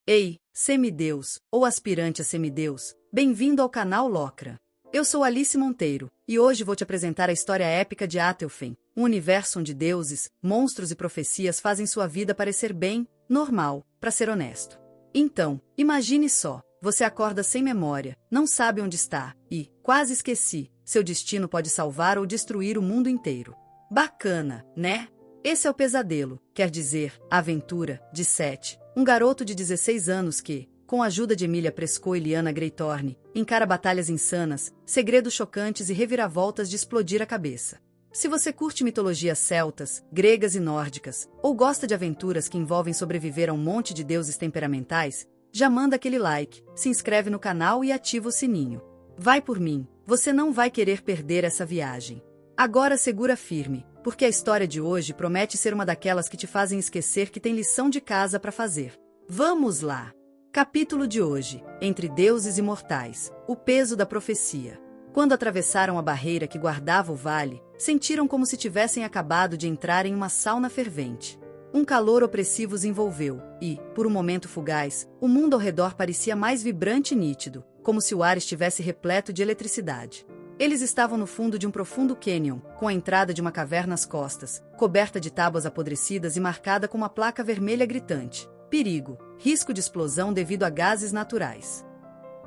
Ei, semideus, ou aspirante a semideus, bem-vindo ao canal Locra. Eu sou Alice Monteiro, e hoje vou te apresentar a história épica de Atelfen, um universo onde deuses, monstros e profecias fazem sua vida parecer bem, normal, para ser honesto. Então, imagine só, você acorda sem memória, não sabe onde está, e, quase esqueci, seu destino pode salvar ou destruir o mundo inteiro. Bacana, né? Esse é o pesadelo, quer dizer, a aventura, de Seth, um garoto de 16 anos que, com a ajuda de Emilia Prescott e Lyanna Greythorne, encara batalhas insanas, segredos chocantes e reviravoltas de explodir a cabeça. Se você curte mitologias celtas, gregas e nórdicas, ou gosta de aventuras que envolvem sobreviver a um monte de deuses temperamentais, já manda aquele like, se inscreve no canal e ativa o sininho. Vai por mim, você não vai querer perder essa viagem. Agora segura firme, porque a história de hoje promete ser uma daquelas que te fazem esquecer que tem lição de casa para fazer. Vamos lá! Capítulo de hoje, Entre Deuses e Mortais, o peso da profecia. Quando atravessaram a barreira que guardava o vale, sentiram como se tivessem acabado de entrar em uma sauna fervente. Um calor opressivo os envolveu, e, por um momento fugaz, o mundo ao redor parecia mais vibrante e nítido, como se o ar estivesse repleto de eletricidade. Eles estavam no fundo de um profundo cânion, com a entrada de uma caverna às costas, coberta de tábuas apodrecidas e marcada com uma placa vermelha gritante. Perigo, risco de explosão devido a gases naturais.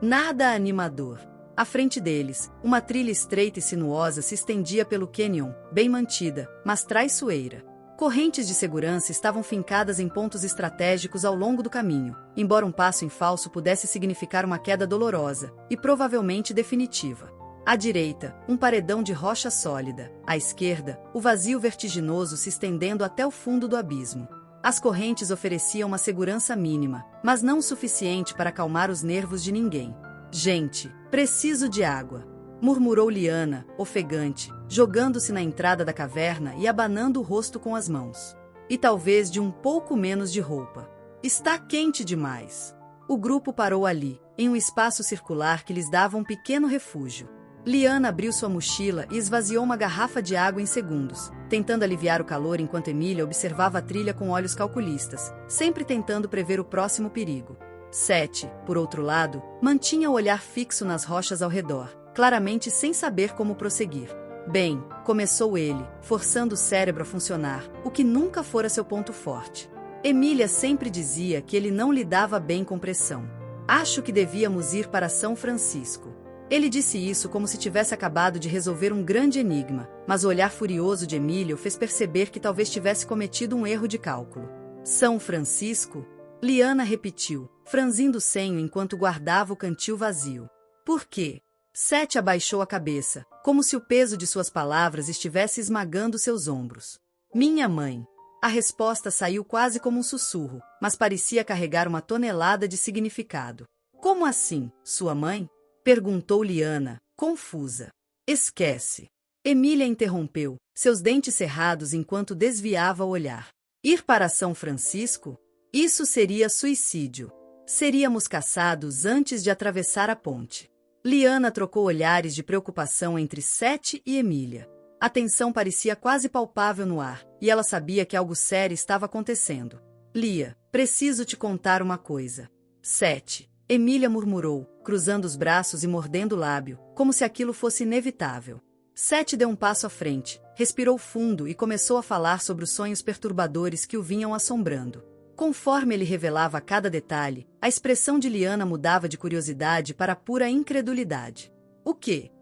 Nada animador. À frente deles, uma trilha estreita e sinuosa se estendia pelo cânion, bem mantida, mas traiçoeira. Correntes de segurança estavam fincadas em pontos estratégicos ao longo do caminho, embora um passo em falso pudesse significar uma queda dolorosa, e provavelmente definitiva. À direita, um paredão de rocha sólida. À esquerda, o vazio vertiginoso se estendendo até o fundo do abismo. As correntes ofereciam uma segurança mínima, mas não o suficiente para acalmar os nervos de ninguém. Gente, preciso de água, murmurou Lyanna, ofegante, jogando-se na entrada da caverna e abanando o rosto com as mãos. E talvez de um pouco menos de roupa. Está quente demais. O grupo parou ali, em um espaço circular que lhes dava um pequeno refúgio. Lyanna abriu sua mochila e esvaziou uma garrafa de água em segundos, tentando aliviar o calor enquanto Emilia observava a trilha com olhos calculistas, sempre tentando prever o próximo perigo. Seth, por outro lado, mantinha o olhar fixo nas rochas ao redor, claramente sem saber como prosseguir. Bem, começou ele, forçando o cérebro a funcionar, o que nunca fora seu ponto forte. Emilia sempre dizia que ele não lidava bem com pressão. Acho que devíamos ir para São Francisco. Ele disse isso como se tivesse acabado de resolver um grande enigma, mas o olhar furioso de Emilia o fez perceber que talvez tivesse cometido um erro de cálculo. São Francisco? Lyanna repetiu, franzindo o senho enquanto guardava o cantil vazio. Por quê? Seth abaixou a cabeça, como se o peso de suas palavras estivesse esmagando seus ombros. Minha mãe. A resposta saiu quase como um sussurro, mas parecia carregar uma tonelada de significado. Como assim, sua mãe? Perguntou Lyanna, confusa. Esquece. Emilia interrompeu, seus dentes cerrados enquanto desviava o olhar. Ir para São Francisco? Isso seria suicídio. Seríamos caçados antes de atravessar a ponte. Lyanna trocou olhares de preocupação entre Seth e Emilia. A tensão parecia quase palpável no ar, e ela sabia que algo sério estava acontecendo. Lia, preciso te contar uma coisa. Seth. Emilia murmurou, cruzando os braços e mordendo o lábio, como se aquilo fosse inevitável. Seth deu um passo à frente, respirou fundo e começou a falar sobre os sonhos perturbadores que o vinham assombrando. Conforme ele revelava cada detalhe, a expressão de Lyanna mudava de curiosidade para pura incredulidade. O quê?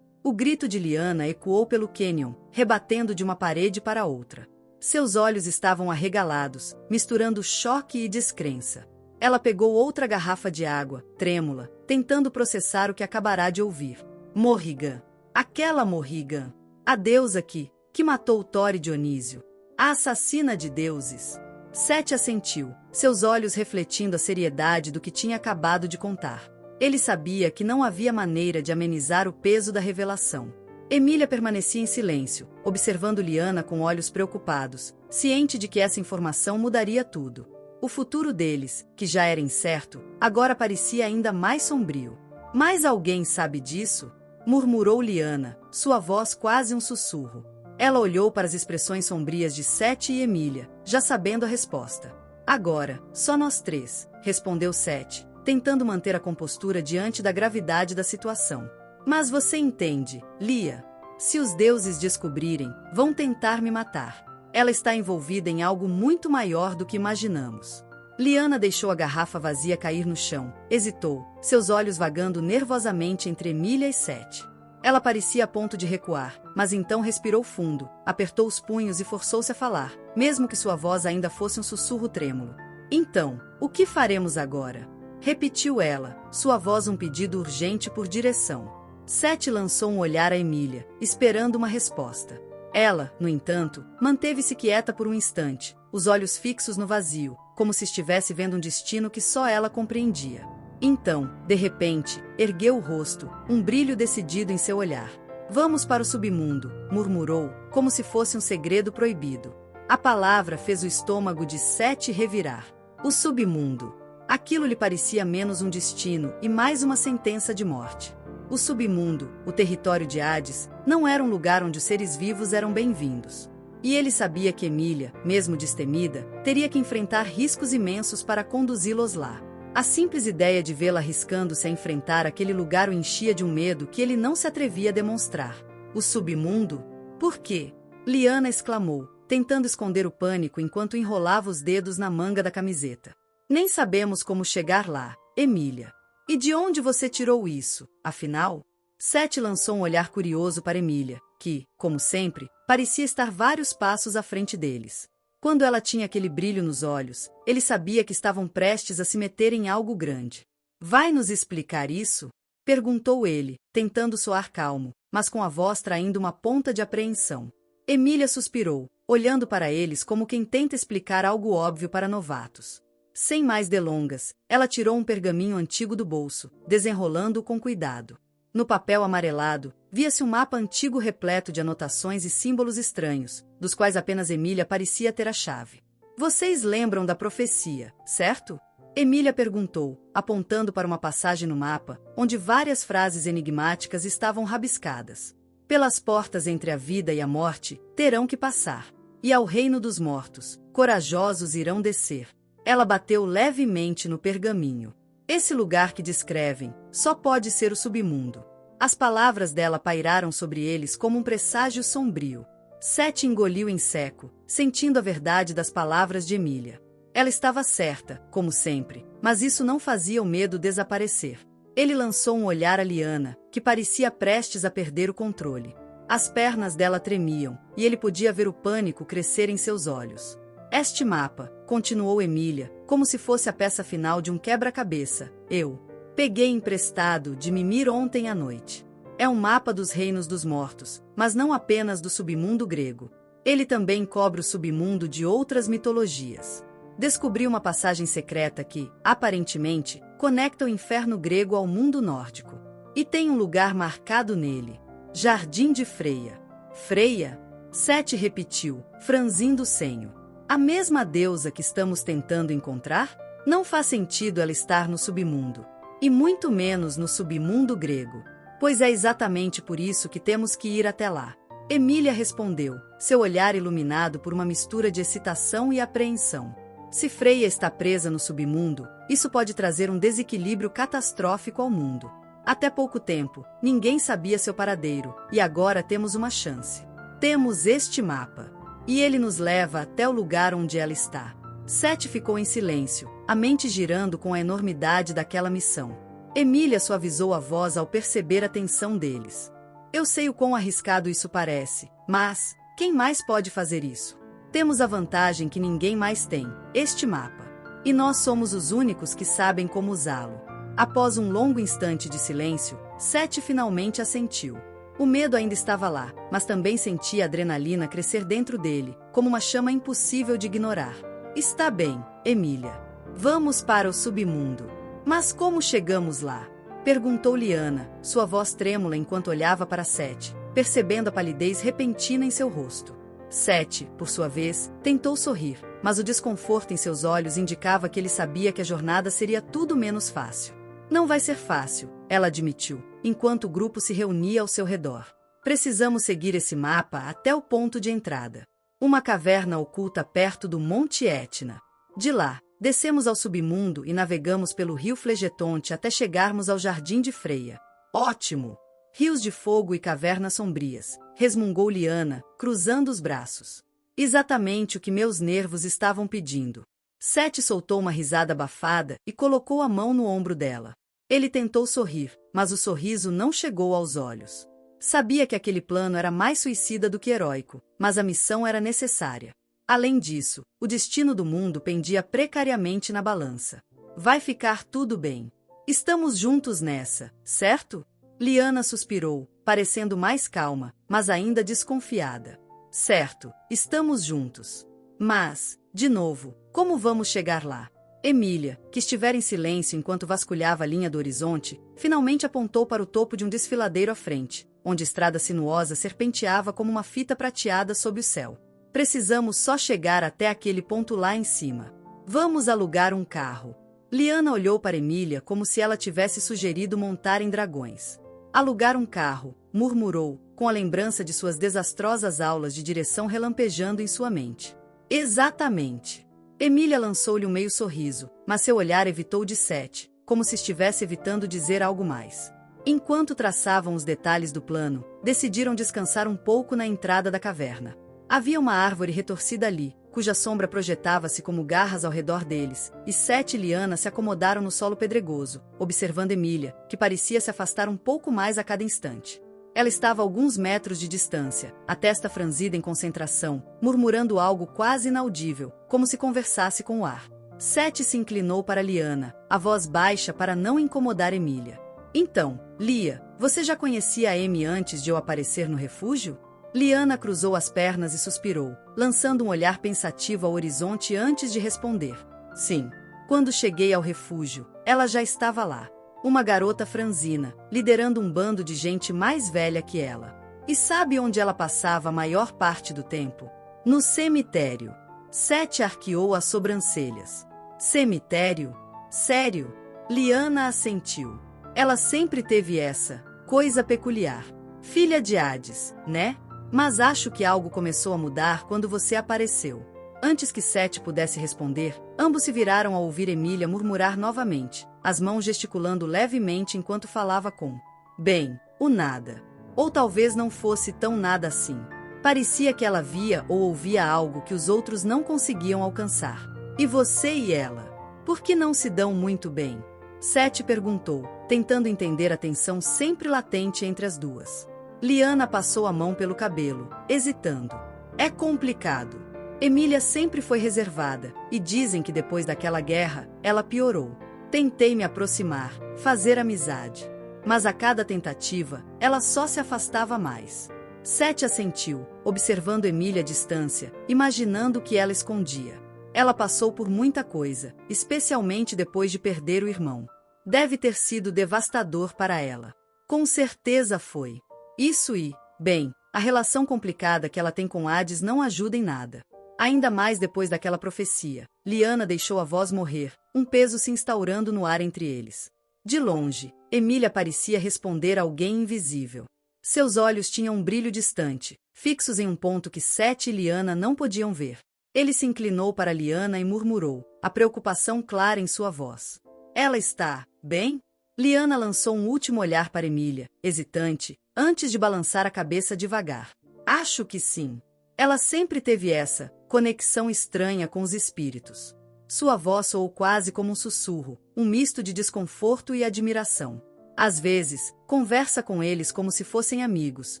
O grito de Lyanna ecoou pelo cânion, rebatendo de uma parede para outra. Seus olhos estavam arregalados, misturando choque e descrença. Ela pegou outra garrafa de água, trêmula, tentando processar o que acabará de ouvir. Morrigan. Aquela Morrigan. A deusa que matou Thor e Dionísio. A assassina de deuses. Seth assentiu, seus olhos refletindo a seriedade do que tinha acabado de contar. Ele sabia que não havia maneira de amenizar o peso da revelação. Emilia permanecia em silêncio, observando Lyanna com olhos preocupados, ciente de que essa informação mudaria tudo. O futuro deles, que já era incerto, agora parecia ainda mais sombrio. Mas alguém sabe disso? Murmurou Lyanna, sua voz quase um sussurro. Ela olhou para as expressões sombrias de Seth e Emilia, já sabendo a resposta. Agora, só nós três, respondeu Sete, tentando manter a compostura diante da gravidade da situação. Mas você entende, Lia. Se os deuses descobrirem, vão tentar me matar. Ela está envolvida em algo muito maior do que imaginamos. Liana deixou a garrafa vazia cair no chão, hesitou, seus olhos vagando nervosamente entre Emília e Sete. Ela parecia a ponto de recuar, mas então respirou fundo, apertou os punhos e forçou-se a falar, mesmo que sua voz ainda fosse um sussurro trêmulo. Então, o que faremos agora? Repetiu ela, sua voz um pedido urgente por direção. Sete lançou um olhar a Emília, esperando uma resposta. Ela, no entanto, manteve-se quieta por um instante, os olhos fixos no vazio, como se estivesse vendo um destino que só ela compreendia. Então, de repente, ergueu o rosto, um brilho decidido em seu olhar. Vamos para o submundo, murmurou, como se fosse um segredo proibido. A palavra fez o estômago de Sete revirar. O submundo. Aquilo lhe parecia menos um destino e mais uma sentença de morte. O submundo, o território de Hades, não era um lugar onde os seres vivos eram bem-vindos. E ele sabia que Emília, mesmo destemida, teria que enfrentar riscos imensos para conduzi-los lá. A simples ideia de vê-la arriscando-se a enfrentar aquele lugar o enchia de um medo que ele não se atrevia a demonstrar. O submundo? Por quê? Liana exclamou, tentando esconder o pânico enquanto enrolava os dedos na manga da camiseta. Nem sabemos como chegar lá, Emília. E de onde você tirou isso, afinal? Sete lançou um olhar curioso para Emília, que, como sempre, parecia estar vários passos à frente deles. Quando ela tinha aquele brilho nos olhos, ele sabia que estavam prestes a se meter em algo grande. Vai nos explicar isso? Perguntou ele, tentando soar calmo, mas com a voz traindo uma ponta de apreensão. Emília suspirou, olhando para eles como quem tenta explicar algo óbvio para novatos. Sem mais delongas, ela tirou um pergaminho antigo do bolso, desenrolando-o com cuidado. No papel amarelado, via-se um mapa antigo repleto de anotações e símbolos estranhos, dos quais apenas Emília parecia ter a chave. Vocês lembram da profecia, certo? Emília perguntou, apontando para uma passagem no mapa, onde várias frases enigmáticas estavam rabiscadas. Pelas portas entre a vida e a morte, terão que passar. E ao reino dos mortos, corajosos irão descer. Ela bateu levemente no pergaminho. Esse lugar que descrevem só pode ser o submundo. As palavras dela pairaram sobre eles como um presságio sombrio. Sete engoliu em seco, sentindo a verdade das palavras de Emília. Ela estava certa, como sempre, mas isso não fazia o medo desaparecer. Ele lançou um olhar a Liana, que parecia prestes a perder o controle. As pernas dela tremiam, e ele podia ver o pânico crescer em seus olhos. Este mapa, continuou Emília, como se fosse a peça final de um quebra-cabeça, eu peguei emprestado de Mimir ontem à noite. É um mapa dos reinos dos mortos, mas não apenas do submundo grego. Ele também cobre o submundo de outras mitologias. Descobri uma passagem secreta que, aparentemente, conecta o inferno grego ao mundo nórdico. E tem um lugar marcado nele. Jardim de Freia. Freia? Sete repetiu, franzindo o senho. A mesma deusa que estamos tentando encontrar? Não faz sentido ela estar no submundo. E muito menos no submundo grego. Pois é exatamente por isso que temos que ir até lá. Emília respondeu, seu olhar iluminado por uma mistura de excitação e apreensão. Se Freia está presa no submundo, isso pode trazer um desequilíbrio catastrófico ao mundo. Até pouco tempo, ninguém sabia seu paradeiro, e agora temos uma chance. Temos este mapa. E ele nos leva até o lugar onde ela está. Sete ficou em silêncio, a mente girando com a enormidade daquela missão. Emília suavizou a voz ao perceber a tensão deles. Eu sei o quão arriscado isso parece, mas quem mais pode fazer isso? Temos a vantagem que ninguém mais tem, este mapa. E nós somos os únicos que sabem como usá-lo. Após um longo instante de silêncio, Sete finalmente assentiu. O medo ainda estava lá, mas também sentia a adrenalina crescer dentro dele, como uma chama impossível de ignorar. Está bem, Emília. Vamos para o submundo. Mas como chegamos lá? Perguntou Liana, sua voz trêmula enquanto olhava para Sete, percebendo a palidez repentina em seu rosto. Sete, por sua vez, tentou sorrir, mas o desconforto em seus olhos indicava que ele sabia que a jornada seria tudo menos fácil. Não vai ser fácil, ela admitiu, enquanto o grupo se reunia ao seu redor. Precisamos seguir esse mapa até o ponto de entrada. Uma caverna oculta perto do Monte Etna. De lá, descemos ao submundo e navegamos pelo rio Flegetonte até chegarmos ao Jardim de Freia. Ótimo! Rios de fogo e cavernas sombrias, resmungou Liana, cruzando os braços. Exatamente o que meus nervos estavam pedindo. Sete soltou uma risada abafada e colocou a mão no ombro dela. Ele tentou sorrir, mas o sorriso não chegou aos olhos. Sabia que aquele plano era mais suicida do que heróico, mas a missão era necessária. Além disso, o destino do mundo pendia precariamente na balança. Vai ficar tudo bem. Estamos juntos nessa, certo? Liana suspirou, parecendo mais calma, mas ainda desconfiada. Certo, estamos juntos. Mas, de novo, como vamos chegar lá? Emília, que estivera em silêncio enquanto vasculhava a linha do horizonte, finalmente apontou para o topo de um desfiladeiro à frente, onde a estrada sinuosa serpenteava como uma fita prateada sob o céu. Precisamos só chegar até aquele ponto lá em cima. Vamos alugar um carro. Liana olhou para Emília como se ela tivesse sugerido montar em dragões. Alugar um carro, murmurou, com a lembrança de suas desastrosas aulas de direção relampejando em sua mente. Exatamente. Emília lançou-lhe um meio sorriso, mas seu olhar evitou de Sete, como se estivesse evitando dizer algo mais. Enquanto traçavam os detalhes do plano, decidiram descansar um pouco na entrada da caverna. Havia uma árvore retorcida ali, cuja sombra projetava-se como garras ao redor deles, e Sete e Liana se acomodaram no solo pedregoso, observando Emília, que parecia se afastar um pouco mais a cada instante. Ela estava a alguns metros de distância, a testa franzida em concentração, murmurando algo quase inaudível, como se conversasse com o ar. Sete se inclinou para Liana, a voz baixa para não incomodar Emília. Então, Lia, você já conhecia a Amy antes de eu aparecer no refúgio? Liana cruzou as pernas e suspirou, lançando um olhar pensativo ao horizonte antes de responder. Sim. Quando cheguei ao refúgio, ela já estava lá. Uma garota franzina, liderando um bando de gente mais velha que ela. E sabe onde ela passava a maior parte do tempo? No cemitério. Sete arqueou as sobrancelhas. Cemitério? Sério? Liana assentiu. Ela sempre teve essa coisa peculiar. Filha de Hades, né? Mas acho que algo começou a mudar quando você apareceu. Antes que Sete pudesse responder, ambos se viraram ao ouvir Emília murmurar novamente, as mãos gesticulando levemente enquanto falava com bem, o nada. Ou talvez não fosse tão nada assim. Parecia que ela via ou ouvia algo que os outros não conseguiam alcançar. E você e ela? Por que não se dão muito bem? Sete perguntou, tentando entender a tensão sempre latente entre as duas. Liana passou a mão pelo cabelo, hesitando. É complicado. Emília sempre foi reservada, e dizem que depois daquela guerra, ela piorou. Tentei me aproximar, fazer amizade. Mas a cada tentativa, ela só se afastava mais. Sete assentiu, observando Emília à distância, imaginando o que ela escondia. Ela passou por muita coisa, especialmente depois de perder o irmão. Deve ter sido devastador para ela. Com certeza foi. Isso e, bem, a relação complicada que ela tem com Hades não ajuda em nada. Ainda mais depois daquela profecia. Liana deixou a voz morrer, um peso se instaurando no ar entre eles. De longe, Emília parecia responder a alguém invisível. Seus olhos tinham um brilho distante, fixos em um ponto que Sete e Liana não podiam ver. Ele se inclinou para Liana e murmurou, a preocupação clara em sua voz. Ela está bem? Liana lançou um último olhar para Emília, hesitante, antes de balançar a cabeça devagar. Acho que sim. Ela sempre teve essa conexão estranha com os espíritos. Sua voz soou quase como um sussurro, um misto de desconforto e admiração. Às vezes, conversa com eles como se fossem amigos,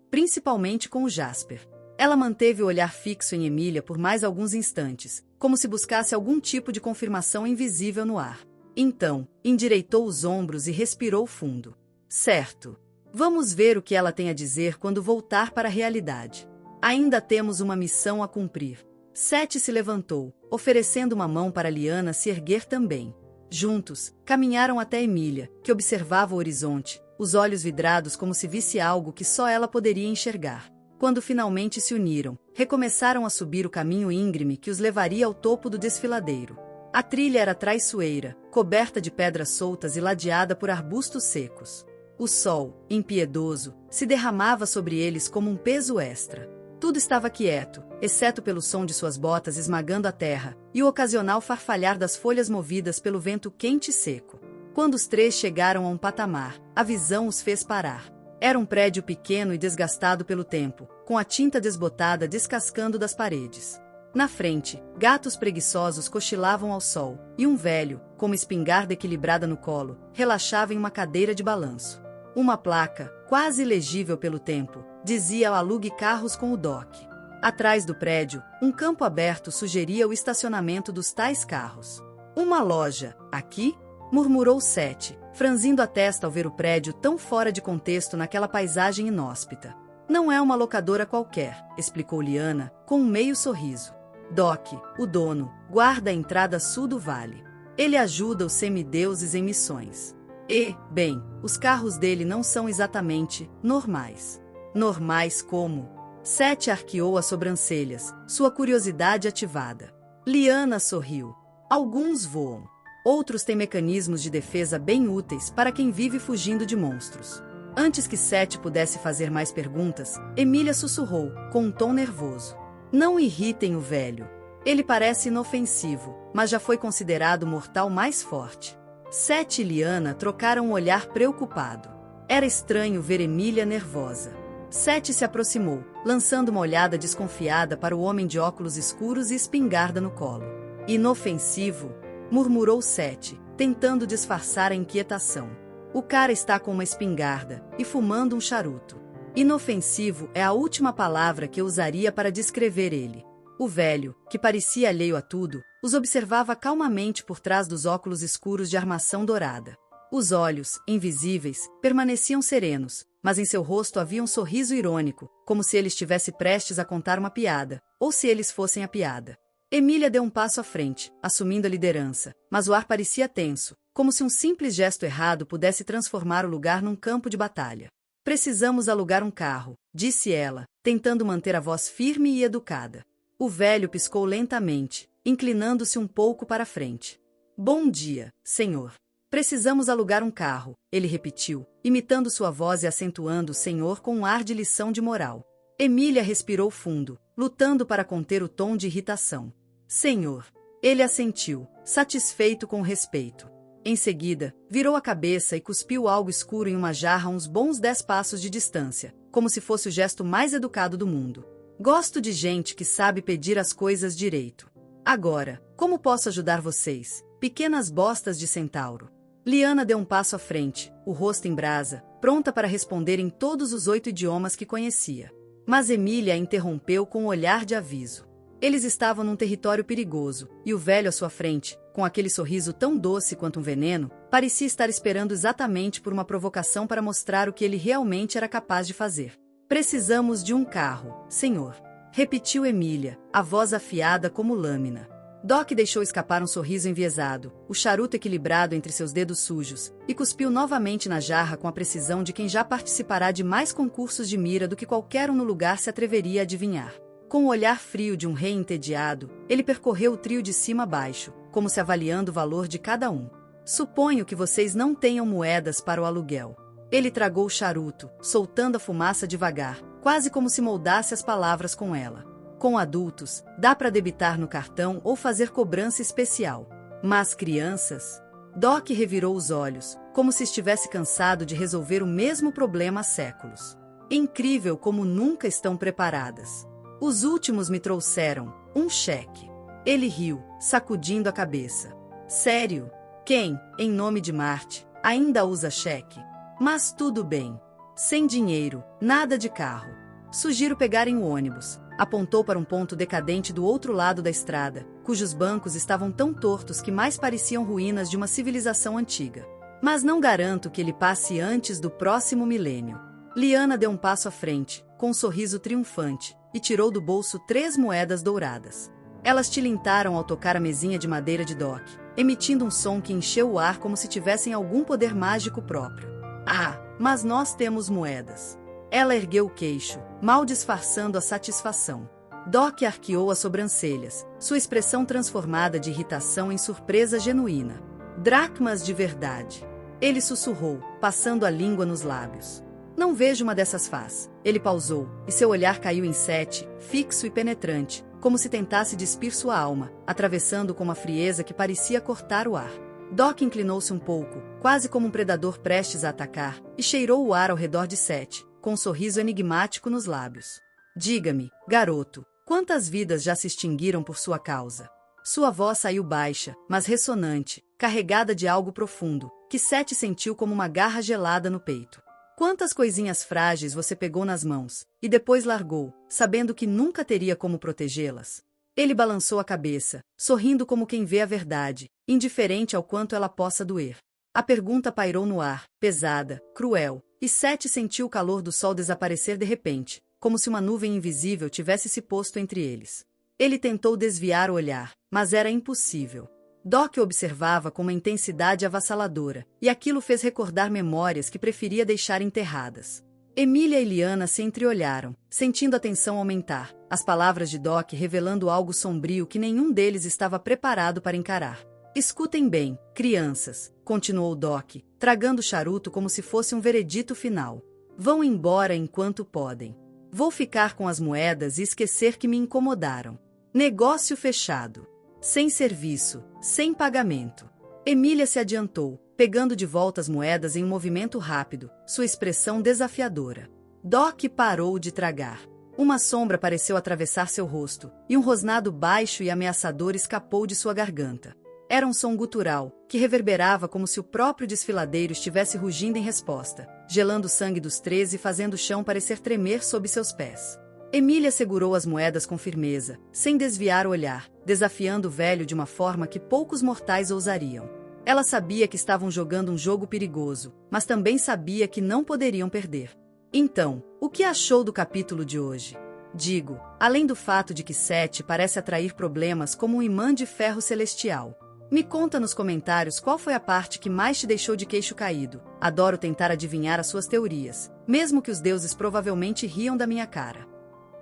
principalmente com o Jasper. Ela manteve o olhar fixo em Emília por mais alguns instantes, como se buscasse algum tipo de confirmação invisível no ar. Então, endireitou os ombros e respirou fundo. Certo. Vamos ver o que ela tem a dizer quando voltar para a realidade. Ainda temos uma missão a cumprir. Sete se levantou, oferecendo uma mão para Liana se erguer também. Juntos, caminharam até Emília, que observava o horizonte, os olhos vidrados como se visse algo que só ela poderia enxergar. Quando finalmente se uniram, recomeçaram a subir o caminho íngreme que os levaria ao topo do desfiladeiro. A trilha era traiçoeira, coberta de pedras soltas e ladeada por arbustos secos. O sol, impiedoso, se derramava sobre eles como um peso extra. Tudo estava quieto, exceto pelo som de suas botas esmagando a terra, e o ocasional farfalhar das folhas movidas pelo vento quente e seco. Quando os três chegaram a um patamar, a visão os fez parar. Era um prédio pequeno e desgastado pelo tempo, com a tinta desbotada descascando das paredes. Na frente, gatos preguiçosos cochilavam ao sol, e um velho, com uma espingarda equilibrada no colo, relaxava em uma cadeira de balanço. Uma placa, quase ilegível pelo tempo, dizia alugue carros com o DOC. Atrás do prédio, um campo aberto sugeria o estacionamento dos tais carros. Uma loja, aqui? Murmurou Seth, franzindo a testa ao ver o prédio tão fora de contexto naquela paisagem inóspita. Não é uma locadora qualquer, explicou Liana, com um meio sorriso. Doc, o dono, guarda a entrada sul do vale. Ele ajuda os semideuses em missões. E, bem, os carros dele não são exatamente normais. Normais como? Seth arqueou as sobrancelhas, sua curiosidade ativada. Liana sorriu. Alguns voam. Outros têm mecanismos de defesa bem úteis para quem vive fugindo de monstros. Antes que Seth pudesse fazer mais perguntas, Emília sussurrou, com um tom nervoso. Não irritem o velho. Ele parece inofensivo, mas já foi considerado o mortal mais forte. Seth e Liana trocaram um olhar preocupado. Era estranho ver Emília nervosa. Seth se aproximou, lançando uma olhada desconfiada para o homem de óculos escuros e espingarda no colo. Inofensivo? Murmurou Seth, tentando disfarçar a inquietação. O cara está com uma espingarda e fumando um charuto. Inofensivo é a última palavra que eu usaria para descrever ele. O velho, que parecia alheio a tudo, os observava calmamente por trás dos óculos escuros de armação dourada. Os olhos, invisíveis, permaneciam serenos, mas em seu rosto havia um sorriso irônico, como se ele estivesse prestes a contar uma piada, ou se eles fossem a piada. Emília deu um passo à frente, assumindo a liderança, mas o ar parecia tenso, como se um simples gesto errado pudesse transformar o lugar num campo de batalha. Precisamos alugar um carro, disse ela, tentando manter a voz firme e educada. O velho piscou lentamente, inclinando-se um pouco para a frente. Bom dia, senhor. Precisamos alugar um carro, ele repetiu, imitando sua voz e acentuando o senhor com um ar de lição de moral. Emília respirou fundo, lutando para conter o tom de irritação. Senhor. Ele assentiu, satisfeito com o respeito. Em seguida, virou a cabeça e cuspiu algo escuro em uma jarra a uns bons 10 passos de distância, como se fosse o gesto mais educado do mundo. Gosto de gente que sabe pedir as coisas direito. Agora, como posso ajudar vocês, pequenas bostas de centauro? Liana deu um passo à frente, o rosto em brasa, pronta para responder em todos os 8 idiomas que conhecia. Mas Emília a interrompeu com um olhar de aviso. Eles estavam num território perigoso, e o velho à sua frente, com aquele sorriso tão doce quanto um veneno, parecia estar esperando exatamente por uma provocação para mostrar o que ele realmente era capaz de fazer. Precisamos de um carro, senhor. Repetiu Emília, a voz afiada como lâmina. Doc deixou escapar um sorriso enviesado, o charuto equilibrado entre seus dedos sujos, e cuspiu novamente na jarra com a precisão de quem já participará de mais concursos de mira do que qualquer um no lugar se atreveria a adivinhar. Com o olhar frio de um rei entediado, ele percorreu o trio de cima a baixo, como se avaliando o valor de cada um. Suponho que vocês não tenham moedas para o aluguel. Ele tragou o charuto, soltando a fumaça devagar, quase como se moldasse as palavras com ela. Com adultos, dá para debitar no cartão ou fazer cobrança especial. Mas crianças? Doc revirou os olhos, como se estivesse cansado de resolver o mesmo problema há séculos. Incrível como nunca estão preparadas. Os últimos me trouxeram um cheque. Ele riu, sacudindo a cabeça. Sério? Quem, em nome de Marte, ainda usa cheque? Mas tudo bem. Sem dinheiro, nada de carro. Sugiro pegarem o ônibus. Apontou para um ponto decadente do outro lado da estrada, cujos bancos estavam tão tortos que mais pareciam ruínas de uma civilização antiga. Mas não garanto que ele passe antes do próximo milênio. Liana deu um passo à frente, com um sorriso triunfante, e tirou do bolso 3 moedas douradas. Elas tilintaram ao tocar a mesinha de madeira de Doc, emitindo um som que encheu o ar como se tivessem algum poder mágico próprio. Ah, mas nós temos moedas. Ela ergueu o queixo, mal disfarçando a satisfação. Doc arqueou as sobrancelhas, sua expressão transformada de irritação em surpresa genuína. Dracmas de verdade. Ele sussurrou, passando a língua nos lábios. Não vejo uma dessas faz. Ele pausou, e seu olhar caiu em Sete, fixo e penetrante, como se tentasse despir sua alma, atravessando com uma frieza que parecia cortar o ar. Doc inclinou-se um pouco, quase como um predador prestes a atacar, e cheirou o ar ao redor de Sete, com um sorriso enigmático nos lábios. Diga-me, garoto, quantas vidas já se extinguiram por sua causa? Sua voz saiu baixa, mas ressonante, carregada de algo profundo, que Sete sentiu como uma garra gelada no peito. Quantas coisinhas frágeis você pegou nas mãos, e depois largou, sabendo que nunca teria como protegê-las? Ele balançou a cabeça, sorrindo como quem vê a verdade, indiferente ao quanto ela possa doer. A pergunta pairou no ar, pesada, cruel, e Sete sentiu o calor do sol desaparecer de repente, como se uma nuvem invisível tivesse se posto entre eles. Ele tentou desviar o olhar, mas era impossível. Doc observava com uma intensidade avassaladora, e aquilo fez recordar memórias que preferia deixar enterradas. Emília e Liana se entreolharam, sentindo a tensão aumentar, as palavras de Doc revelando algo sombrio que nenhum deles estava preparado para encarar. Escutem bem, crianças, continuou Doc, tragando o charuto como se fosse um veredito final. Vão embora enquanto podem. Vou ficar com as moedas e esquecer que me incomodaram. Negócio fechado. Sem serviço, sem pagamento. Emília se adiantou, pegando de volta as moedas em um movimento rápido, sua expressão desafiadora. Doc parou de tragar. Uma sombra pareceu atravessar seu rosto, e um rosnado baixo e ameaçador escapou de sua garganta. Era um som gutural, que reverberava como se o próprio desfiladeiro estivesse rugindo em resposta, gelando o sangue dos 13 e fazendo o chão parecer tremer sob seus pés. Emília segurou as moedas com firmeza, sem desviar o olhar, desafiando o velho de uma forma que poucos mortais ousariam. Ela sabia que estavam jogando um jogo perigoso, mas também sabia que não poderiam perder. Então, o que achou do capítulo de hoje? Digo, além do fato de que Sete parece atrair problemas como um imã de ferro celestial. Me conta nos comentários qual foi a parte que mais te deixou de queixo caído. Adoro tentar adivinhar as suas teorias, mesmo que os deuses provavelmente riam da minha cara.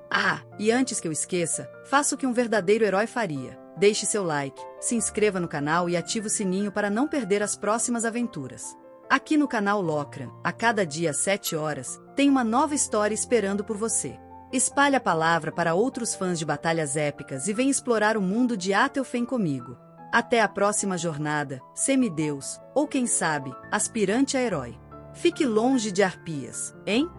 Ah, e antes que eu esqueça, faça o que um verdadeiro herói faria. Deixe seu like, se inscreva no canal e ative o sininho para não perder as próximas aventuras. Aqui no canal Locran, a cada dia às 7 horas, tem uma nova história esperando por você. Espalhe a palavra para outros fãs de batalhas épicas e vem explorar o mundo de Atelfen comigo. Até a próxima jornada, semideus, ou quem sabe, aspirante a herói. Fique longe de arpias, hein?